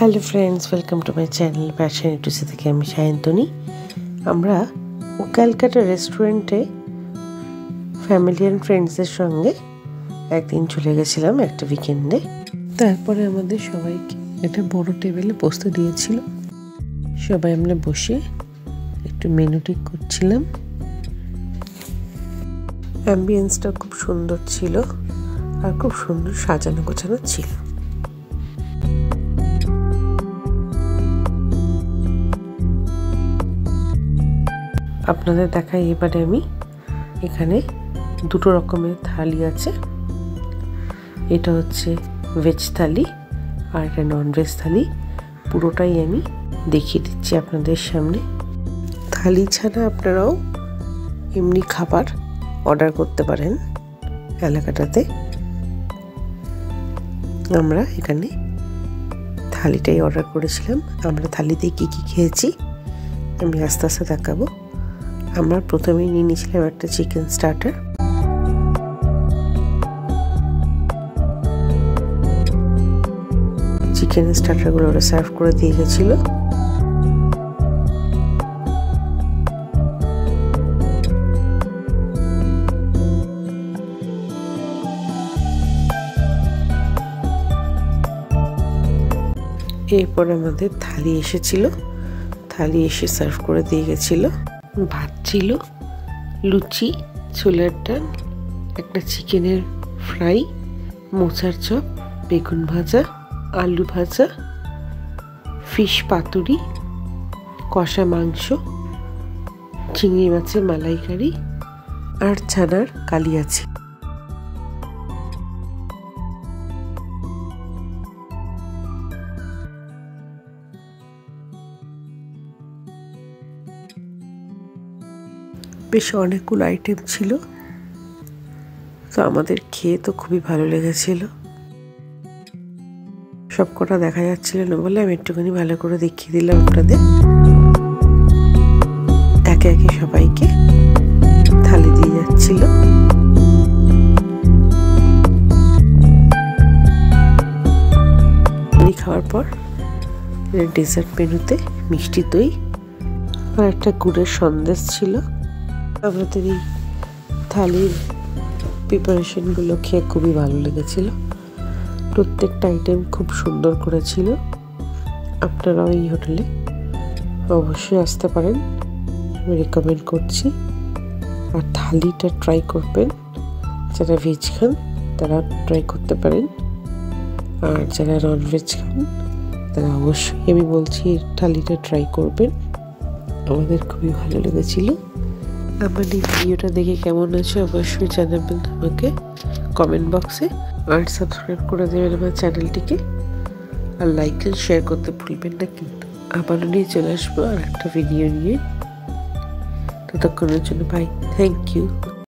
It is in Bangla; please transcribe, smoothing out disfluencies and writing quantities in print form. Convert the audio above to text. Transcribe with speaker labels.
Speaker 1: Hello friends, welcome to my channel passion ইটুসি থেকে আমি সায়ন্তনী। আমরা ক্যালকাটা রেস্টুরেন্টে ফ্যামিলি অ্যান্ড ফ্রেন্ডসদের সঙ্গে একদিন চলে গেছিলাম একটা উইকেন্ডে। তারপরে আমাদের সবাইকে একটা বড় টেবিলে বসতে দিয়েছিল। সবাই আমরা বসে একটু মেনু ঠিক করছিলাম। অ্যাম্বিয়েন্সটা খুব সুন্দর ছিল আর খুব সুন্দর সাজানো গোছানো ছিল। আপনাদের দেখাই এবারে আমি এখানে দুটো রকমের থালি আছে। এটা হচ্ছে ভেজ থালি আর এটা নন ভেজ থালি। পুরোটাই আমি দেখিয়ে দিচ্ছি আপনাদের সামনে। থালি ছাড়া আপনারাও এমনি খাবার অর্ডার করতে পারেন এলাকাটাতে। আমরা এখানে থালিটাই অর্ডার করেছিলাম। আমরা থালিতে কি কি খেয়েছি আমি আস্তে আস্তে দেখাবো। আমরা প্রথমেই নিয়ে নিয়েছিলাম একটা চিকেন স্টার্টার। চিকেন স্টার্টারগুলো ওরা সার্ভ করে দিয়ে গেছিল। এরপর আমাদের থালি এসেছিল। থালি এসে সার্ভ করে দিয়ে গেছিল। ভাত ছিল, লুচি, ছোলার ডাল, একটা চিকেনের ফ্রাই, মোচার চপ, বেগুন ভাজা, আলু ভাজা, ফিশ পাতুরি, কষা মাংস, চিংড়ি মাছের মালাইকারি আর ছানার কালিয়াছি। বেশ অনেকগুলো আইটেম ছিল। তো আমাদের খেয়ে তো খুবই ভালো লেগেছিল। সব কটা দেখা যাচ্ছিল না বলে আমি একটুখানি ভালো করে দেখিয়ে দিলাম আপনাদের। একে একে সবাইকে থালি দিয়ে যাচ্ছিল। খাওয়ার পর ডেজার্ট মেনুতে মিষ্টি দই আর একটা গুড়ের সন্দেশ ছিল। আমাদের এই থালির প্রিপারেশনগুলো খেয়ে খুবই ভালো লেগেছিল। প্রত্যেকটা আইটেম খুব সুন্দর করেছিল। আপনারাও এই হোটেলে অবশ্যই আসতে পারেন, আমি রেকমেন্ড করছি। আর থালিটা ট্রাই করবেন। যারা ভেজ খান তারা ট্রাই করতে পারেন, আর যারা নন ভেজ খান তারা অবশ্যই আমি বলছি থালিটা ট্রাই করবেন। আমাদের খুবই ভালো লেগেছিল। আমার এই ভিডিওটা দেখে কেমন আছে অবশ্যই জানাবেন আমাকে কমেন্ট বক্সে। আর সাবস্ক্রাইব করে দেবেন আমার চ্যানেলটিকে। আর লাইক আর শেয়ার করতে ভুলবেন না কিন্তু। আবারও নিয়ে চলে আসবো আর একটা ভিডিও নিয়ে। ততক্ষণের জন্য বাই, থ্যাংক ইউ।